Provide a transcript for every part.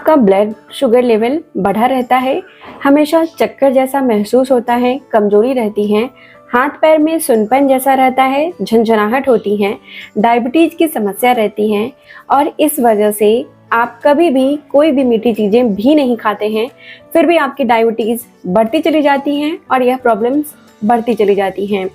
आपका blood sugar level बढ़ा रहता है, हमेशा चक्कर जैसा महसूस होता है, कमजोरी रहती है, हाथ पैर में सुनपन जैसा रहता है, झंझनाहट होती है, डायबिटीज की समस्या रहती है और इस वजह से आप कभी भी कोई भी मीठी चीज़ें भी नहीं खाते हैं, फिर भी आपकी डायबिटीज़ बढ़ती चली जाती हैं और यह प्रॉब्लम्स बढ़ती चली जाती हैं।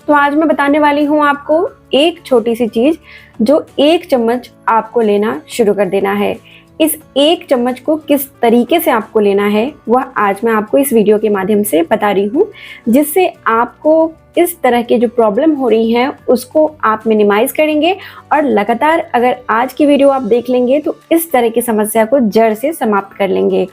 तो आज मैं बताने वाली हूँ आपको एक छोटी सी चीज़ जो 1 चम्मच आपको लेना शुरू कर देना है। इस 1 चम्मच को किस तरीके से आपको लेना है वह आज मैं आपको इस वीडियो के माध्यम से बता रही हूँ, जिससे आपको इस तरह की जो प्रॉब्लम हो रही है उसको आप मिनिमाइज करेंगे और लगातार अगर आज की वीडियो आप देख लेंगे तो इस तरह की समस्या को जड़ से समाप्त कर लेंगे।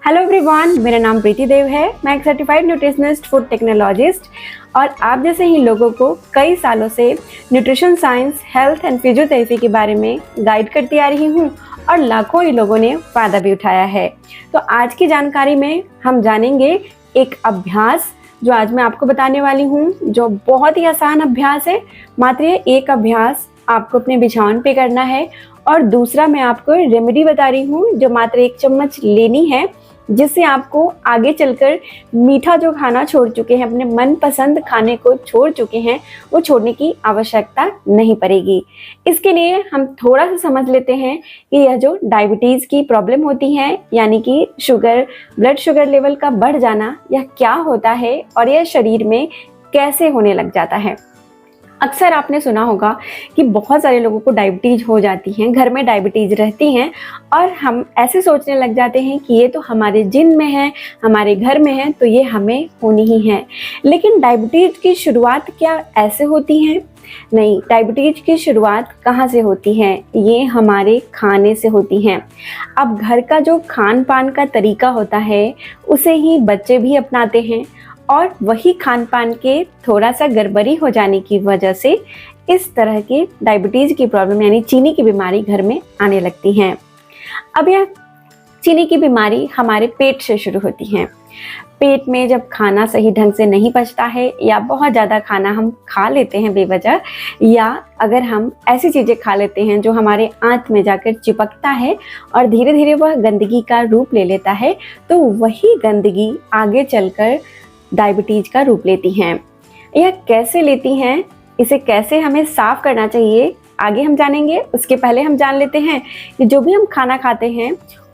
हेलो एवरीवन, मेरा नाम प्रीति देव है। मैं एक सर्टिफाइड न्यूट्रिशनिस्ट, फूड टेक्नोलॉजिस्ट और आप जैसे ही लोगों को कई सालों से nutrition science, health and physiotherapy के बारे में गाइड करती आ रही हूँ और लाखों ही लोगों ने फ़ायदा भी उठाया है। तो आज की जानकारी में हम जानेंगे एक अभ्यास जो आज मैं आपको बताने वाली हूँ, जो बहुत ही आसान अभ्यास है। मात्र ये एक अभ्यास आपको अपने बिछावन पे करना है और दूसरा मैं आपको रेमेडी बता रही हूँ जो मात्र 1 चम्मच लेनी है, जिससे आपको आगे चलकर मीठा जो खाना छोड़ चुके हैं, अपने मनपसंद खाने को छोड़ चुके हैं, वो छोड़ने की आवश्यकता नहीं पड़ेगी। इसके लिए हम थोड़ा सा समझ लेते हैं कि यह जो डायबिटीज़ की प्रॉब्लम होती है, यानी कि शुगर, ब्लड शुगर लेवल का बढ़ जाना, यह क्या होता है और यह शरीर में कैसे होने लग जाता है। अक्सर आपने सुना होगा कि बहुत सारे लोगों को डायबिटीज़ हो जाती हैं, घर में डायबिटीज़ रहती हैं और हम ऐसे सोचने लग जाते हैं कि ये तो हमारे जिन में है, हमारे घर में है, तो ये हमें होनी ही है। लेकिन डायबिटीज़ की शुरुआत क्या ऐसे होती है? नहीं, डायबिटीज़ की शुरुआत कहाँ से होती है? ये हमारे खाने से होती हैं। अब घर का जो खान पान का तरीका होता है उसे ही बच्चे भी अपनाते हैं और वही खान पान के थोड़ा सा गड़बड़ी हो जाने की वजह से इस तरह की डायबिटीज़ की प्रॉब्लम यानी चीनी की बीमारी घर में आने लगती हैं। अब यह चीनी की बीमारी हमारे पेट से शुरू होती है। पेट में जब खाना सही ढंग से नहीं पचता है या बहुत ज़्यादा खाना हम खा लेते हैं बेवजह, या अगर हम ऐसी चीज़ें खा लेते हैं जो हमारे आंत में जाकर चिपकता है और धीरे धीरे वह गंदगी का रूप ले लेता है, तो वही गंदगी आगे चलकर डायबिटीज़ का रूप लेती हैं। यह कैसे लेती हैं, इसे कैसे हमें साफ़ करना चाहिए, आगे हम जानेंगे। उसके पहले हम जान लेते हैं कि जो भी हम खाना खाते हैं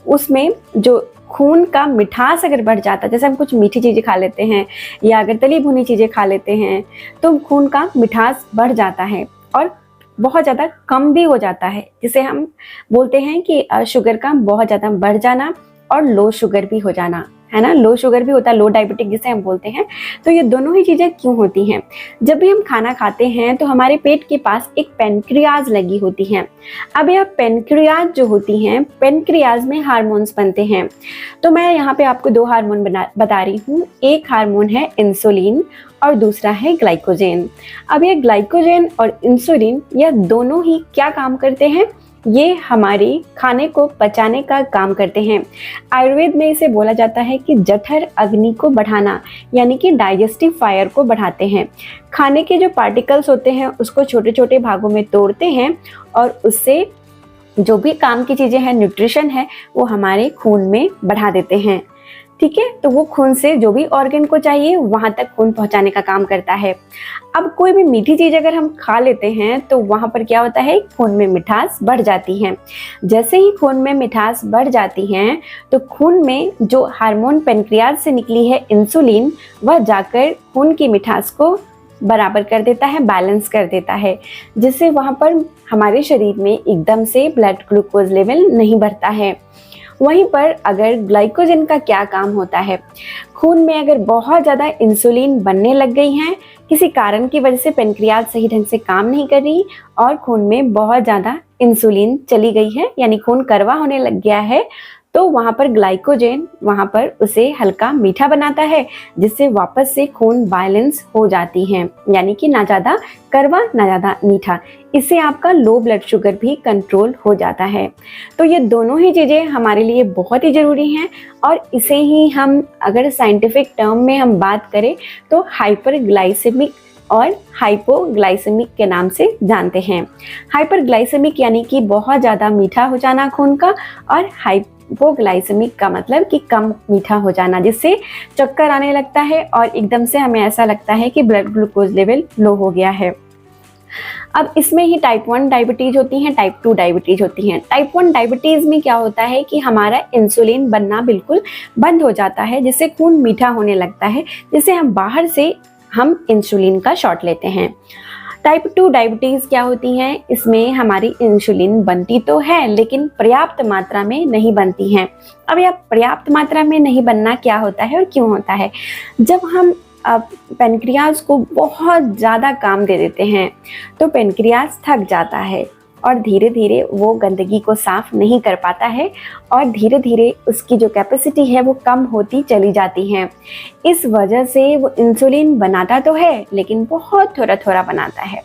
उसमें जो खून का मिठास अगर बढ़ जाता है, जैसे हम कुछ मीठी चीज़ें खा लेते हैं या अगर तली भुनी चीज़ें खा लेते हैं, तो खून का मिठास बढ़ जाता है और बहुत ज़्यादा कम भी हो जाता है, जिसे हम बोलते हैं कि शुगर का बहुत ज़्यादा बढ़ जाना और लो शुगर भी हो जाना, है ना। लो शुगर भी होता है, लो डायबिटिक जिसे हम बोलते हैं। तो ये दोनों ही चीज़ें क्यों होती हैं? जब भी हम खाना खाते हैं तो हमारे पेट के पास एक पेनक्रियाज लगी होती है। अब यह पेनक्रियाज जो होती हैं, पेनक्रियाज में हार्मोन्स बनते हैं। तो मैं यहाँ पे आपको 2 हार्मोन बता रही हूँ। एक हार्मोन है इंसुलिन और दूसरा है ग्लाइकोजेन। अब ये ग्लाइकोजेन और इंसुलिन, यह दोनों ही क्या काम करते हैं? ये हमारे खाने को पचाने का काम करते हैं। आयुर्वेद में इसे बोला जाता है कि जठर अग्नि को बढ़ाना, यानी कि डाइजेस्टिव फायर को बढ़ाते हैं। खाने के जो पार्टिकल्स होते हैं उसको छोटे छोटे भागों में तोड़ते हैं और उससे जो भी काम की चीज़ें हैं, न्यूट्रिशन है, वो हमारे खून में बढ़ा देते हैं। ठीक है, तो वो खून से जो भी ऑर्गन को चाहिए वहाँ तक खून पहुँचाने का काम करता है। अब कोई भी मीठी चीज़ अगर हम खा लेते हैं तो वहाँ पर क्या होता है, खून में मिठास बढ़ जाती है। जैसे ही खून में मिठास बढ़ जाती है तो खून में जो हार्मोन पेनक्रियाज से निकली है इंसुलिन, वह जाकर खून की मिठास को बराबर कर देता है, बैलेंस कर देता है, जिससे वहाँ पर हमारे शरीर में एकदम से ब्लड ग्लूकोज लेवल नहीं बढ़ता है। वहीं पर अगर ग्लाइकोजन का क्या काम होता है, खून में अगर बहुत ज़्यादा इंसुलिन बनने लग गई हैं, किसी कारण की वजह से पेनक्रियाज सही ढंग से काम नहीं कर रही और खून में बहुत ज़्यादा इंसुलिन चली गई है, यानी खून कड़वा होने लग गया है, तो वहाँ पर ग्लाइकोजेन वहाँ पर उसे हल्का मीठा बनाता है, जिससे वापस से खून बैलेंस हो जाती है, यानी कि ना ज़्यादा कड़वा ना ज़्यादा मीठा। इससे आपका लो ब्लड शुगर भी कंट्रोल हो जाता है। तो ये दोनों ही चीज़ें हमारे लिए बहुत ही ज़रूरी हैं और इसे ही हम अगर साइंटिफिक टर्म में हम बात करें तो हाइपरग्लाइसेमिक और हाइपोग्लाइसेमिक के नाम से जानते हैं। हाइपरग्लाइसेमिक यानी कि बहुत ज़्यादा मीठा हो जाना खून का, और हाइपोग्लाइसेमिक का मतलब कि कम मीठा हो जाना, जिससे चक्कर आने लगता है और एकदम से हमें ऐसा लगता है कि ब्लड ग्लूकोज लेवल लो हो गया है। अब इसमें ही टाइप 1 डायबिटीज होती हैं, टाइप 2 डायबिटीज होती हैं। टाइप 1 डायबिटीज में क्या होता है कि हमारा इंसुलिन बनना बिल्कुल बंद हो जाता है, जिससे खून मीठा होने लगता है, जिससे हम बाहर से इंसुलिन का शॉट लेते हैं। टाइप 2 डायबिटीज़ क्या होती हैं, इसमें हमारी इंसुलिन बनती तो है लेकिन पर्याप्त मात्रा में नहीं बनती हैं। अब यह पर्याप्त मात्रा में नहीं बनना क्या होता है और क्यों होता है? जब हम पेनक्रियाज को बहुत ज़्यादा काम दे देते हैं तो पेनक्रियाज थक जाता है और धीरे धीरे वो गंदगी को साफ नहीं कर पाता है और धीरे धीरे उसकी जो कैपेसिटी है वो कम होती चली जाती है। इस वजह से वो इंसुलिन बनाता तो है लेकिन बहुत थोड़ा थोड़ा बनाता है।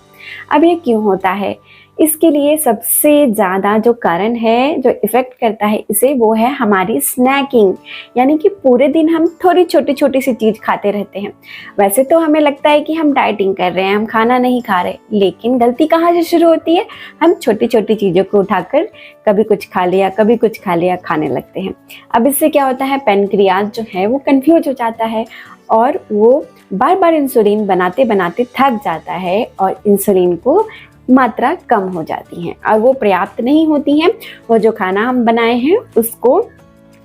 अब ये क्यों होता है? इसके लिए सबसे ज़्यादा जो कारण है, जो इफ़ेक्ट करता है इसे, वो है हमारी स्नैकिंग, यानी कि पूरे दिन हम थोड़ी छोटी छोटी सी चीज़ खाते रहते हैं। वैसे तो हमें लगता है कि हम डाइटिंग कर रहे हैं, हम खाना नहीं खा रहे, लेकिन गलती कहाँ से शुरू होती है? हम छोटी छोटी चीज़ों को उठाकर कभी कुछ खा लिया, कभी कुछ खा लिया खाने लगते हैं। अब इससे क्या होता है, पेनक्रियाज जो है वो कन्फ्यूज हो जाता है और वो बार बार इंसुलिन बनाते बनाते थक जाता है और इंसुलिन को मात्रा कम हो जाती है और वो पर्याप्त नहीं होती हैं, वो जो खाना हम बनाए हैं उसको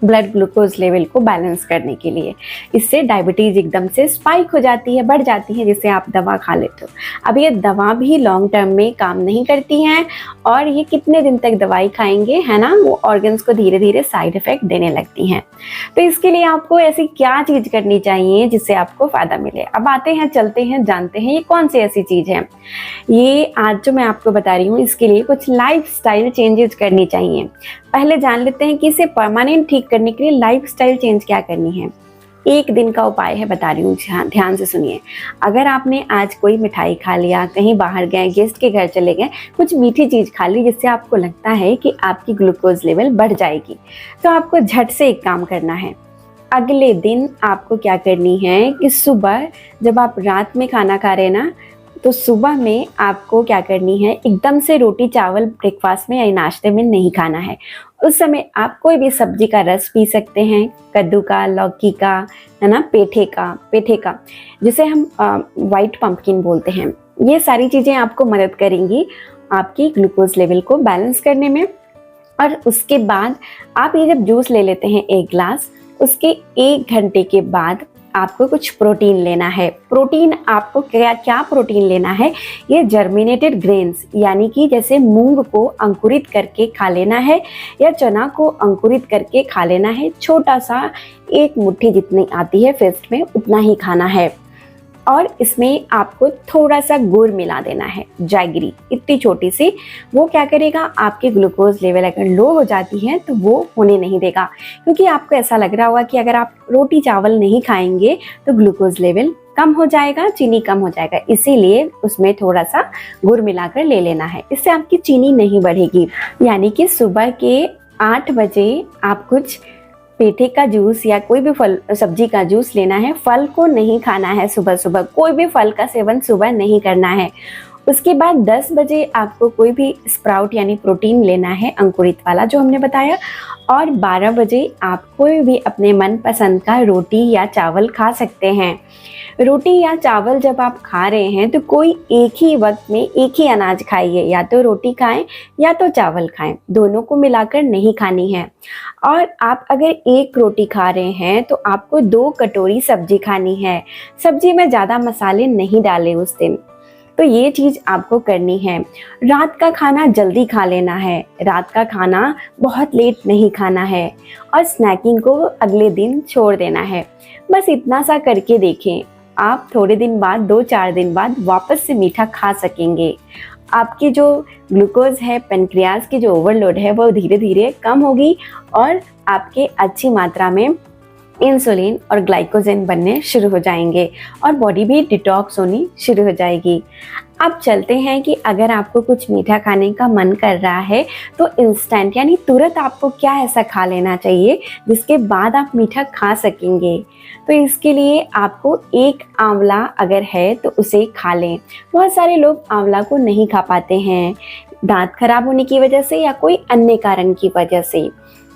ब्लड ग्लूकोज लेवल को बैलेंस करने के लिए। इससे डायबिटीज़ एकदम से स्पाइक हो जाती है, बढ़ जाती है, जिससे आप दवा खा लेते हो। अब ये दवा भी लॉन्ग टर्म में काम नहीं करती हैं और ये कितने दिन तक दवाई खाएंगे, है ना, वो ऑर्गन्स को धीरे धीरे साइड इफ़ेक्ट देने लगती हैं। तो इसके लिए आपको ऐसी क्या चीज़ करनी चाहिए जिससे आपको फ़ायदा मिले? अब आते हैं, चलते हैं, जानते हैं ये कौन सी ऐसी चीज़ है। ये आज जो मैं आपको बता रही हूँ इसके लिए कुछ लाइफस्टाइल चेंजेस करनी चाहिए। पहले जान लेते हैं कि इसे परमानेंट ठीक करने के लिए लाइफस्टाइल चेंज क्या करनी है। एक दिन का उपाय है, बता रही हूँ, ध्यान से सुनिए। अगर आपने आज कोई मिठाई खा लिया, कहीं बाहर गए, गेस्ट के घर चले गए, कुछ मीठी चीज़ खा ली जिससे आपको लगता है कि आपकी ग्लूकोज लेवल बढ़ जाएगी, तो आपको झट से एक काम करना है। अगले दिन आपको क्या करनी है कि सुबह जब आप रात में खाना खा रहे हैं ना, तो सुबह में आपको क्या करनी है, एकदम से रोटी चावल ब्रेकफास्ट में या नाश्ते में नहीं खाना है। उस समय आप कोई भी सब्जी का रस पी सकते हैं, कद्दू का, लौकी का, है ना, पेठे का जिसे हम वाइट पंपकिन बोलते हैं। ये सारी चीज़ें आपको मदद करेंगी आपकी ग्लूकोज लेवल को बैलेंस करने में। और उसके बाद आप ये जब जूस ले लेते हैं 1 गिलास, उसके 1 घंटे के बाद आपको कुछ प्रोटीन लेना है। प्रोटीन आपको क्या प्रोटीन लेना है, ये जर्मिनेटेड ग्रेन्स, यानी कि जैसे मूंग को अंकुरित करके खा लेना है या चना को अंकुरित करके खा लेना है। छोटा सा 1 मुट्ठी जितनी आती है फिस्ट में उतना ही खाना है। और इसमें आपको थोड़ा सा गुड़ मिला देना है, जैगरी इतनी छोटी सी। वो क्या करेगा, आपकी ग्लूकोज लेवल अगर लो हो जाती है तो वो होने नहीं देगा, क्योंकि आपको ऐसा लग रहा होगा कि अगर आप रोटी चावल नहीं खाएंगे तो ग्लूकोज लेवल कम हो जाएगा, चीनी कम हो जाएगा। इसीलिए उसमें थोड़ा सा गुड़ मिलाकर ले लेना है, इससे आपकी चीनी नहीं बढ़ेगी। यानी कि सुबह के 8 बजे आप कुछ पेठे का जूस या कोई भी फल सब्जी का जूस लेना है। फल को नहीं खाना है, सुबह सुबह कोई भी फल का सेवन सुबह नहीं करना है। उसके बाद 10 बजे आपको कोई भी स्प्राउट यानी प्रोटीन लेना है, अंकुरित वाला जो हमने बताया। और 12 बजे आप कोई भी अपने मनपसंद का रोटी या चावल खा सकते हैं। रोटी या चावल जब आप खा रहे हैं तो कोई एक ही वक्त में एक ही अनाज खाइए, या तो रोटी खाएं या तो चावल खाएं, दोनों को मिलाकर नहीं खानी है। और आप अगर 1 रोटी खा रहे हैं तो आपको 2 कटोरी सब्जी खानी है। सब्जी में ज़्यादा मसाले नहीं डालें उस दिन, तो ये चीज़ आपको करनी है। रात का खाना जल्दी खा लेना है, रात का खाना बहुत लेट नहीं खाना है, और स्नैकिंग को अगले दिन छोड़ देना है। बस इतना सा करके देखें, आप थोड़े दिन बाद, 2-4 दिन बाद वापस से मीठा खा सकेंगे। आपकी जो ग्लूकोज है, पेनक्रियाज की जो ओवरलोड है, वो धीरे धीरे कम होगी और आपके अच्छी मात्रा में इंसुलिन और ग्लाइकोजन बनने शुरू हो जाएंगे और बॉडी भी डिटॉक्स होनी शुरू हो जाएगी। अब चलते हैं कि अगर आपको कुछ मीठा खाने का मन कर रहा है तो इंस्टेंट यानी तुरंत आपको क्या ऐसा खा लेना चाहिए जिसके बाद आप मीठा खा सकेंगे। तो इसके लिए आपको 1 आंवला अगर है तो उसे खा लें। बहुत सारे लोग आंवला को नहीं खा पाते हैं, दांत खराब होने की वजह से या कोई अन्य कारण की वजह से।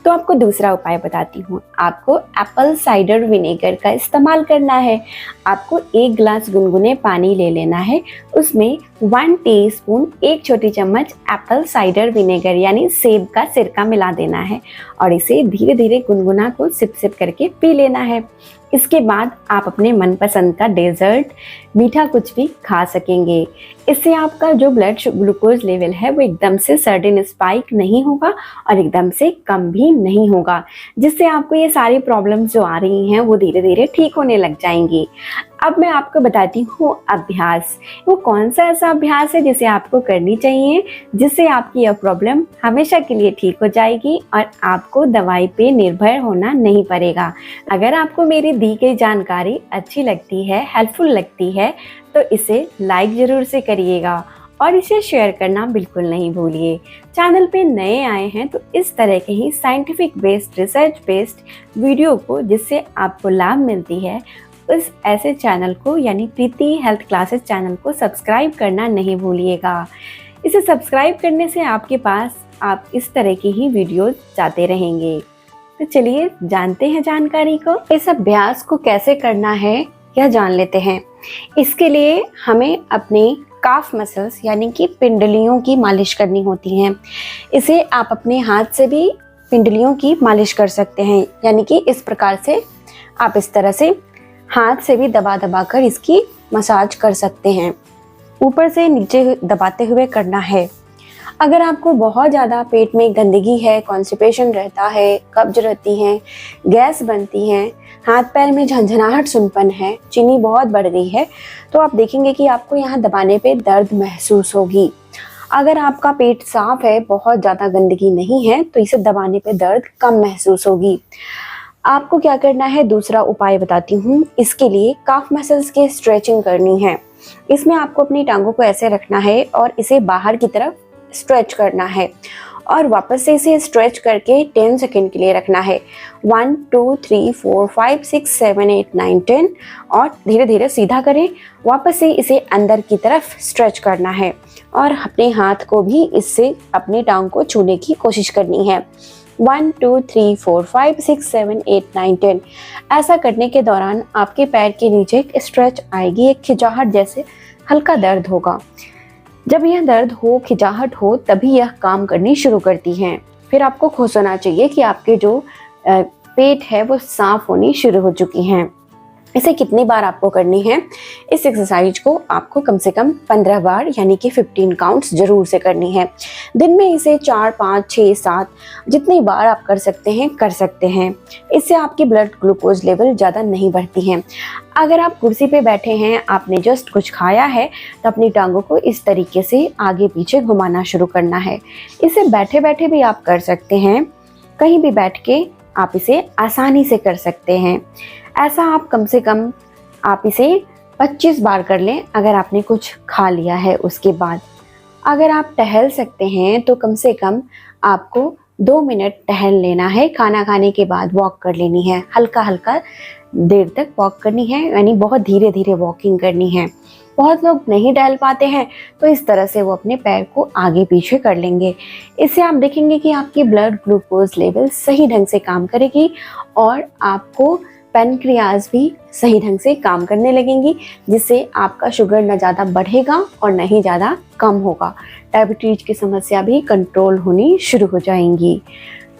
तो आपको दूसरा उपाय बताती हूँ। आपको एप्पल साइडर विनेगर का इस्तेमाल करना है। आपको 1 गिलास गुनगुने पानी ले लेना है, उसमें 1 टीस्पून 1 छोटी चम्मच एप्पल साइडर विनेगर यानी सेब का सिरका मिला देना है और इसे धीरे धीरे गुनगुना को सिप सिप करके पी लेना है। इसके बाद आप अपने मनपसंद का डेजर्ट, मीठा कुछ भी खा सकेंगे। इससे आपका जो ब्लड ग्लूकोज लेवल है वो एकदम से सडन स्पाइक नहीं होगा और एकदम से कम भी नहीं होगा, जिससे आपको ये सारी प्रॉब्लम्स जो आ रही हैं वो धीरे धीरे ठीक होने लग जाएंगी। अब मैं आपको बताती हूँ अभ्यास। वो कौन सा ऐसा अभ्यास है जिसे आपको करनी चाहिए, जिससे आपकी यह प्रॉब्लम हमेशा के लिए ठीक हो जाएगी और आपको दवाई पे निर्भर होना नहीं पड़ेगा। अगर आपको मेरी दी गई जानकारी अच्छी लगती है, हेल्पफुल लगती है, तो इसे लाइक ज़रूर से करिएगा और इसे शेयर करना बिल्कुल नहीं भूलिए। चैनल पे नए आए हैं तो इस तरह के ही scientific based, research based video को जिससे आपको लाभ मिलती है, उस ऐसे चैनल को यानी प्रीति हेल्थ क्लासेस चैनल को सब्सक्राइब करना नहीं भूलिएगा। इसे सब्सक्राइब करने से आपके पास आप इस तरह की ही वीडियोस जाते रहेंगे। तो चलिए जानते हैं जानकारी को। इस अभ्यास को कैसे करना है यह जान लेते हैं। इसके लिए हमें अपने काफ मसल्स यानी कि पिंडलियों की मालिश करनी होती है। इसे आप अपने हाथ से भी पिंडलियों की मालिश कर सकते हैं, यानी कि इस प्रकार से आप इस तरह से हाथ से भी दबा दबा कर इसकी मसाज कर सकते हैं। ऊपर से नीचे दबाते हुए करना है। अगर आपको बहुत ज़्यादा पेट में गंदगी है, कॉन्स्टिपेशन रहता है, कब्ज रहती है, गैस बनती है, हाथ पैर में झंझनाहट, सुनपन है, चीनी बहुत बढ़ गई है, तो आप देखेंगे कि आपको यहाँ दबाने पे दर्द महसूस होगी। अगर आपका पेट साफ है, बहुत ज़्यादा गंदगी नहीं है, तो इसे दबाने पे दर्द कम महसूस होगी। आपको क्या करना है, दूसरा उपाय बताती हूँ। इसके लिए काफ मसल्स की स्ट्रेचिंग करनी है। इसमें आपको अपनी टांगों को ऐसे रखना है और इसे बाहर की तरफ स्ट्रेच करना है और वापस से इसे स्ट्रेच करके 10 सेकेंड के लिए रखना है। 1 2 3 4 5 6 7 8 9 10 और धीरे धीरे सीधा करें। वापस से इसे अंदर की तरफ स्ट्रेच करना है और अपने हाथ को भी इससे अपनी टांग को छूने की कोशिश करनी है। 1 2 3 4 5 6 7 8 9 10। ऐसा करने के दौरान आपके पैर के नीचे एक स्ट्रेच आएगी, एक खिंचाहट जैसे हल्का दर्द होगा। जब यह दर्द हो, खिंचाहट हो, तभी यह काम करनी शुरू करती हैं। फिर आपको खुश होना चाहिए कि आपके जो पेट है वो साफ होनी शुरू हो चुकी हैं। इसे कितनी बार आपको करनी है? इस एक्सरसाइज को आपको कम से कम 15 बार यानी कि 15 काउंट्स जरूर से करनी है। दिन में इसे 4 5 6 7 जितनी बार आप कर सकते हैं। इससे आपकी ब्लड ग्लूकोज लेवल ज़्यादा नहीं बढ़ती हैं। अगर आप कुर्सी पे बैठे हैं, आपने जस्ट कुछ खाया है, तो अपनी टांगों को इस तरीके से आगे पीछे घुमाना शुरू करना है। इसे बैठे बैठे भी आप कर सकते हैं, कहीं भी बैठ के आप इसे आसानी से कर सकते हैं। ऐसा आप कम से कम आप इसे 25 बार कर लें अगर आपने कुछ खा लिया है उसके बाद। अगर आप टहल सकते हैं तो कम से कम आपको 2 मिनट टहल लेना है। खाना खाने के बाद वॉक कर लेनी है, हल्का हल्का देर तक वॉक करनी है, यानी बहुत धीरे धीरे वॉकिंग करनी है। बहुत लोग नहीं टहल पाते हैं तो इस तरह से वो अपने पैर को आगे पीछे कर लेंगे। इससे आप देखेंगे कि आपकी ब्लड ग्लूकोज लेवल सही ढंग से काम करेगी और आपको पैनक्रियाज भी सही ढंग से काम करने लगेंगी, जिससे आपका शुगर न ज़्यादा बढ़ेगा और न ही ज़्यादा कम होगा। डायबिटीज की समस्या भी कंट्रोल होनी शुरू हो जाएंगी।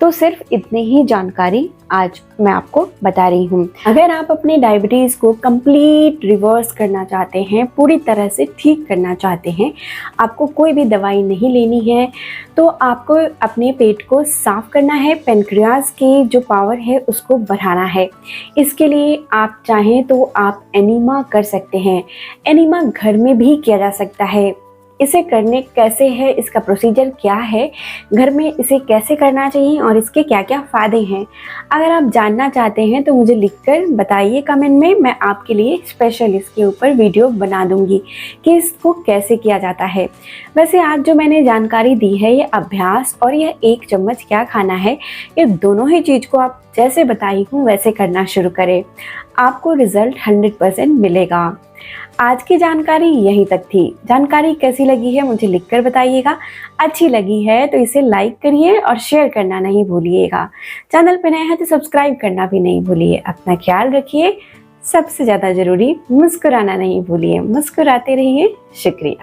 तो सिर्फ इतनी ही जानकारी आज मैं आपको बता रही हूँ। अगर आप अपने डायबिटीज़ को कंप्लीट रिवर्स करना चाहते हैं, पूरी तरह से ठीक करना चाहते हैं, आपको कोई भी दवाई नहीं लेनी है, तो आपको अपने पेट को साफ करना है, पैनक्रियाज की जो पावर है उसको बढ़ाना है। इसके लिए आप चाहें तो आप एनीमा कर सकते हैं। एनीमा घर में भी किया जा सकता है। इसे करने कैसे है, इसका प्रोसीजर क्या है, घर में इसे कैसे करना चाहिए और इसके क्या क्या फ़ायदे हैं, अगर आप जानना चाहते हैं तो मुझे लिखकर बताइए कमेंट में। मैं आपके लिए स्पेशल इसके ऊपर वीडियो बना दूंगी कि इसको कैसे किया जाता है। वैसे आज जो मैंने जानकारी दी है, ये अभ्यास और यह 1 चम्मच क्या खाना है, ये दोनों ही चीज़ को आप जैसे बताई हूँ वैसे करना शुरू करें। आपको रिज़ल्ट 100% मिलेगा। आज की जानकारी यहीं तक थी। जानकारी कैसी लगी है मुझे लिखकर बताइएगा। अच्छी लगी है तो इसे लाइक करिए और शेयर करना नहीं भूलिएगा। चैनल पे नए हैं तो सब्सक्राइब करना भी नहीं भूलिए। अपना ख्याल रखिए। सबसे ज़्यादा ज़रूरी मुस्कुराना नहीं भूलिए। मुस्कुराते रहिए। शुक्रिया।